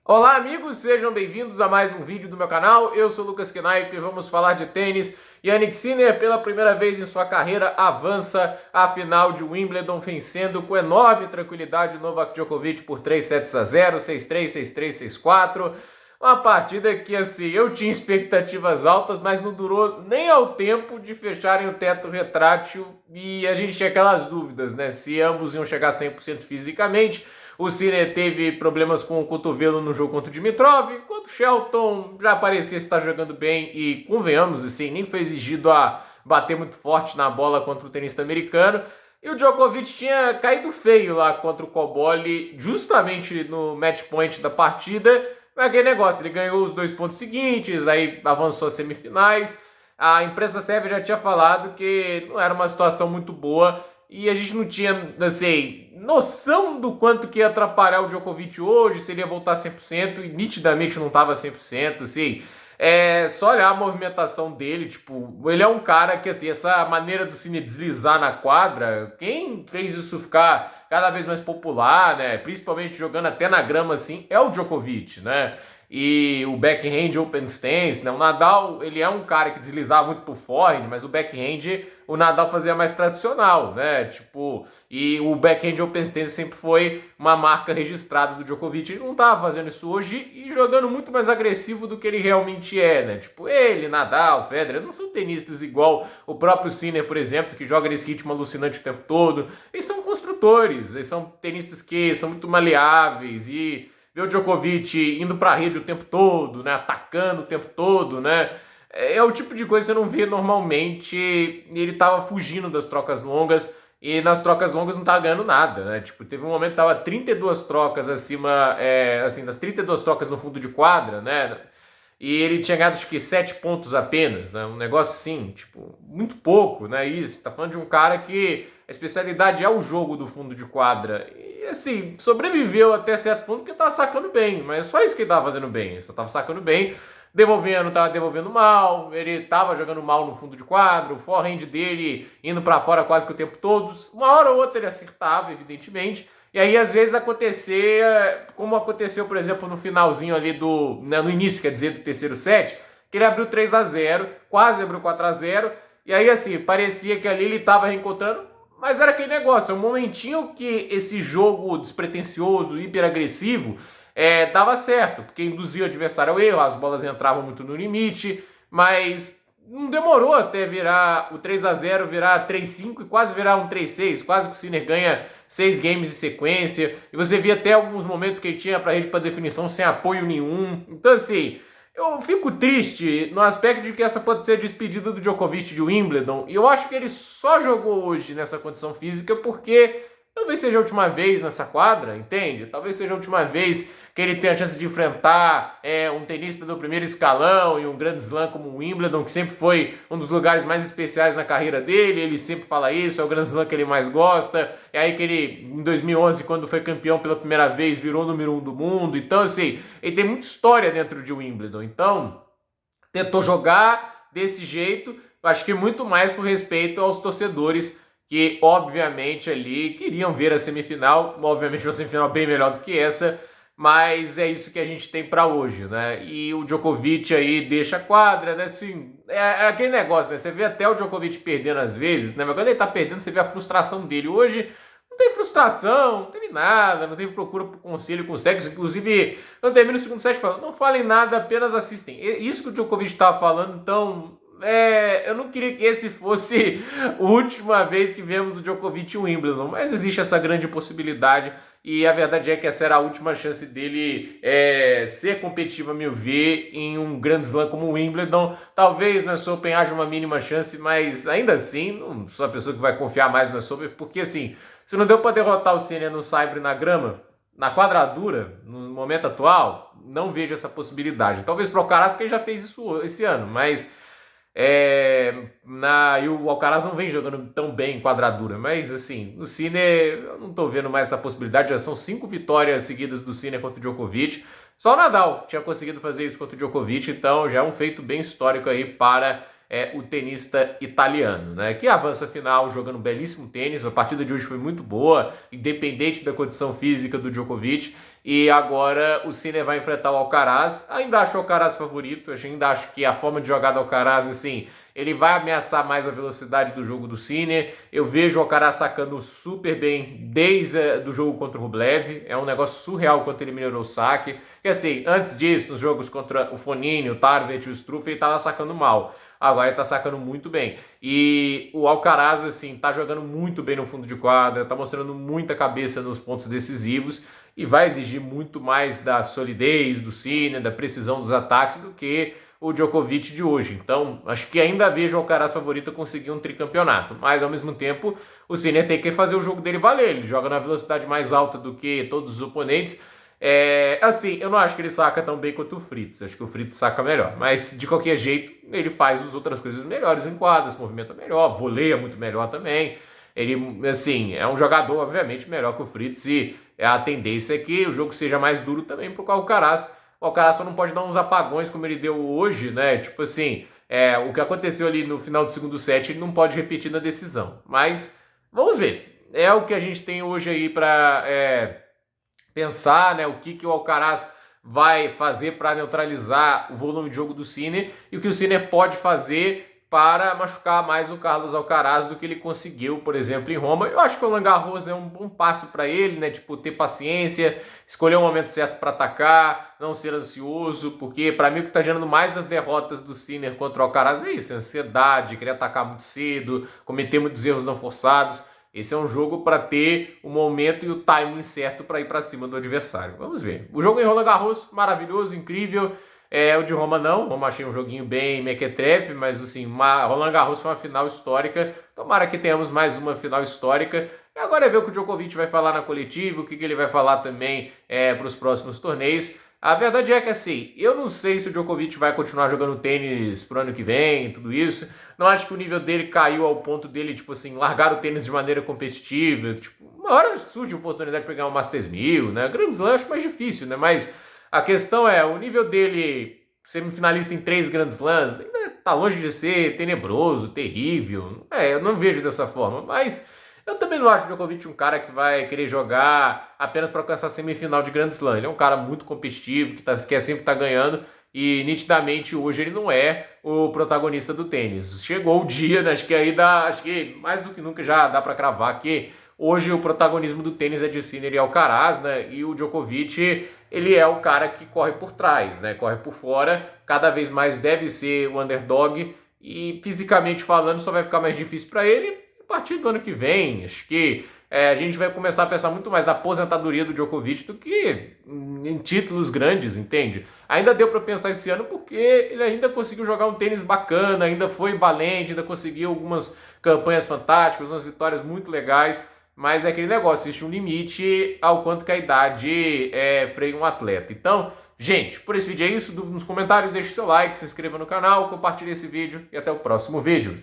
Olá amigos, sejam bem-vindos a mais um vídeo do meu canal. Eu sou o Lucas Knaip e vamos falar de tênis. Yannick Sinner, pela primeira vez em sua carreira, avança à final de Wimbledon, vencendo com enorme tranquilidade o Novak Djokovic por 3-0, 6-3, 6-3, 6-4. Uma partida que, assim, eu tinha expectativas altas, mas não durou nem ao tempo de fecharem o teto retrátil e a gente tinha aquelas dúvidas, né? Se ambos iam chegar 100% fisicamente. O Sinner teve problemas com o cotovelo no jogo contra o Dimitrov, enquanto o Shelton já parecia estar jogando bem e, convenhamos, assim, nem foi exigido a bater muito forte na bola contra o tenista americano. E o Djokovic tinha caído feio lá contra o Cobolli, justamente no match point da partida. Aquele negócio, ele ganhou os 2 pontos seguintes, aí avançou às semifinais. A imprensa sérvia já tinha falado que não era uma situação muito boa e a gente não tinha, assim, noção do quanto que ia atrapalhar o Djokovic hoje, se ele ia voltar 100% e nitidamente não estava 100%, assim. É só olhar a movimentação dele, tipo, ele é um cara que, assim, essa maneira do Cine deslizar na quadra, quem fez isso ficar cada vez mais popular, né, principalmente jogando até na grama, assim, é o Djokovic, né, e o backhand open stance, né, o Nadal, ele é um cara que deslizava muito por forehand, mas o backhand, o Nadal fazia mais tradicional, né, tipo, e o backhand open stance sempre foi uma marca registrada do Djokovic. Ele não estava fazendo isso hoje e jogando muito mais agressivo do que ele realmente é, né? Tipo, ele, Nadal, Federer, não são tenistas igual o próprio Sinner, por exemplo, que joga nesse ritmo alucinante o tempo todo. Eles são construtores, eles são tenistas que são muito maleáveis e ver o Djokovic indo para a rede o tempo todo, né? Atacando o tempo todo, né? É o tipo de coisa que você não vê normalmente. Ele estava fugindo das trocas longas. E nas trocas longas não tava ganhando nada, né? Tipo, teve um momento que tava 32 trocas acima, assim, das 32 trocas no fundo de quadra, né? E ele tinha ganhado, acho que 7 pontos apenas, né? Um negócio assim, tipo, muito pouco, né? Isso, tá falando de um cara que a especialidade é o jogo do fundo de quadra. E, assim, sobreviveu até certo ponto porque tava sacando bem, mas é só isso que ele tava fazendo bem, ele só tava sacando bem, devolvendo, tava devolvendo mal, ele tava jogando mal no fundo de quadro, o forehand dele indo para fora quase que o tempo todo. Uma hora ou outra ele acertava, evidentemente. E aí, às vezes, acontecia, como aconteceu, por exemplo, no finalzinho ali do, né, no início, quer dizer, do terceiro set, que ele abriu 3-0, quase abriu 4-0, e aí, assim, parecia que ali ele estava reencontrando, mas era aquele negócio, é um momentinho que esse jogo despretensioso, hiperagressivo, dava certo, porque induzia o adversário ao erro, as bolas entravam muito no limite, mas não demorou até virar o 3-0, virar 3-5 e quase virar um 3-6, quase que o Sinner ganha 6 games em sequência, e você via até alguns momentos que ele tinha para rede para definição sem apoio nenhum. Então, assim, eu fico triste no aspecto de que essa pode ser a despedida do Djokovic de Wimbledon, e eu acho que ele só jogou hoje nessa condição física porque talvez seja a última vez nessa quadra, entende? Talvez seja a última vez que ele tenha a chance de enfrentar um tenista do primeiro escalão e um grande slam como o Wimbledon, que sempre foi um dos lugares mais especiais na carreira dele. Ele sempre fala isso, é o grande slam que ele mais gosta. É aí que ele, em 2011, quando foi campeão pela primeira vez, virou número 1 do mundo. Então, assim, ele tem muita história dentro de Wimbledon. Então, tentou jogar desse jeito, acho que muito mais por respeito aos torcedores que, obviamente, ali queriam ver a semifinal, obviamente uma semifinal bem melhor do que essa, mas é isso que a gente tem para hoje, né? E o Djokovic aí deixa a quadra, né? Assim, é aquele negócio, né? Você vê até o Djokovic perdendo às vezes, né? Mas quando ele tá perdendo, você vê a frustração dele. Hoje não tem frustração, não teve nada, não teve procura por conselho com os técnicos. Inclusive, quando termina o segundo set, falando, não falem nada, apenas assistem. Isso que o Djokovic estava falando, então, eu não queria que esse fosse a última vez que vemos o Djokovic em Wimbledon, mas existe essa grande possibilidade e a verdade é que essa era a última chance dele ser competitivo, a meu ver, em um grande slam como o Wimbledon. Talvez no US Open haja uma mínima chance, mas ainda assim, não sou a pessoa que vai confiar mais no US Open, porque assim, se não deu para derrotar o Sinner no saibro e na grama, na quadradura, no momento atual, não vejo essa possibilidade. Talvez para o Alcaraz, porque ele já fez isso esse ano, mas e o Alcaraz não vem jogando tão bem em quadradura, mas assim, o Sinner, eu não tô vendo mais essa possibilidade, já são 5 vitórias seguidas do Sinner contra o Djokovic, só o Nadal tinha conseguido fazer isso contra o Djokovic, então já é um feito bem histórico aí para o tenista italiano, né, que avança a final jogando um belíssimo tênis. A partida de hoje foi muito boa, independente da condição física do Djokovic, E agora o Sinner vai enfrentar o Alcaraz. Ainda acho o Alcaraz favorito, ainda acho que a forma de jogar do Alcaraz, assim, ele vai ameaçar mais a velocidade do jogo do Sinner. Eu vejo o Alcaraz sacando super bem desde o jogo contra o Rublev. É um negócio surreal quanto ele melhorou o saque. Porque assim, antes disso, nos jogos contra o Fognini, o Tarvet e o Struff, ele estava sacando mal. Agora ele tá sacando muito bem. E o Alcaraz, assim, tá jogando muito bem no fundo de quadra, tá mostrando muita cabeça nos pontos decisivos e vai exigir muito mais da solidez do Sinner, da precisão dos ataques do que o Djokovic de hoje. Então, acho que ainda vejo o Alcaraz favorito conseguir um tricampeonato, mas ao mesmo tempo o Sinner tem que fazer o jogo dele valer. Ele joga na velocidade mais alta do que todos os oponentes. Assim, eu não acho que ele saca tão bem quanto o Fritz. Acho que o Fritz saca melhor. Mas, de qualquer jeito, ele faz as outras coisas melhores em quadra, se movimenta melhor, voleia muito melhor também. Ele, assim, é um jogador, obviamente, melhor que o Fritz e a tendência é que o jogo seja mais duro também pro Alcaraz. O Alcaraz só não pode dar uns apagões como ele deu hoje, né? Tipo assim, o que aconteceu ali no final do segundo set, ele não pode repetir na decisão. Mas, vamos ver. É o que a gente tem hoje aí para pensar, né, o que o Alcaraz vai fazer para neutralizar o volume de jogo do Sinner e o que o Sinner pode fazer para machucar mais o Carlos Alcaraz do que ele conseguiu, por exemplo, em Roma. Eu acho que o Roland Garros é um bom passo para ele, né? Tipo, ter paciência, escolher o momento certo para atacar, não ser ansioso, porque para mim o que está gerando mais das derrotas do Sinner contra o Alcaraz é isso, ansiedade, querer atacar muito cedo, cometer muitos erros não forçados. Esse é um jogo para ter o momento e o timing certo para ir para cima do adversário. Vamos ver. O jogo em Roland Garros, maravilhoso, incrível. O de Roma não. Roma achei um joguinho bem mequetrefe, mas assim, Roland Garros foi uma final histórica. Tomara que tenhamos mais uma final histórica. E agora é ver o que o Djokovic vai falar na coletiva, o que ele vai falar também para os próximos torneios. A verdade é que assim, eu não sei se o Djokovic vai continuar jogando tênis pro ano que vem, tudo isso. Não acho que o nível dele caiu ao ponto dele, tipo assim, largar o tênis de maneira competitiva. Tipo, uma hora surge a oportunidade de pegar um Masters 1000, né? Grand Slam acho mais difícil, né? Mas a questão é, o nível dele, semifinalista em 3 Grand Slams, ainda tá longe de ser tenebroso, terrível. Eu não vejo dessa forma, mas eu também não acho o Djokovic um cara que vai querer jogar apenas para alcançar a semifinal de Grand Slam. Ele é um cara muito competitivo, que quer sempre estar ganhando e nitidamente hoje ele não é o protagonista do tênis. Chegou o dia, né? Acho que mais do que nunca já dá para cravar que hoje o protagonismo do tênis é de Sinner e Alcaraz, né? E o Djokovic, ele é o cara que corre por trás, né? Corre por fora, cada vez mais deve ser o underdog e fisicamente falando só vai ficar mais difícil para ele a partir do ano que vem. Acho que a gente vai começar a pensar muito mais na aposentadoria do Djokovic do que em títulos grandes, entende? Ainda deu para pensar esse ano porque ele ainda conseguiu jogar um tênis bacana, ainda foi valente, ainda conseguiu algumas campanhas fantásticas, umas vitórias muito legais, mas é aquele negócio, existe um limite ao quanto que a idade freia um atleta. Então, gente, por esse vídeo é isso. Nos comentários deixe seu like, se inscreva no canal, compartilhe esse vídeo e até o próximo vídeo.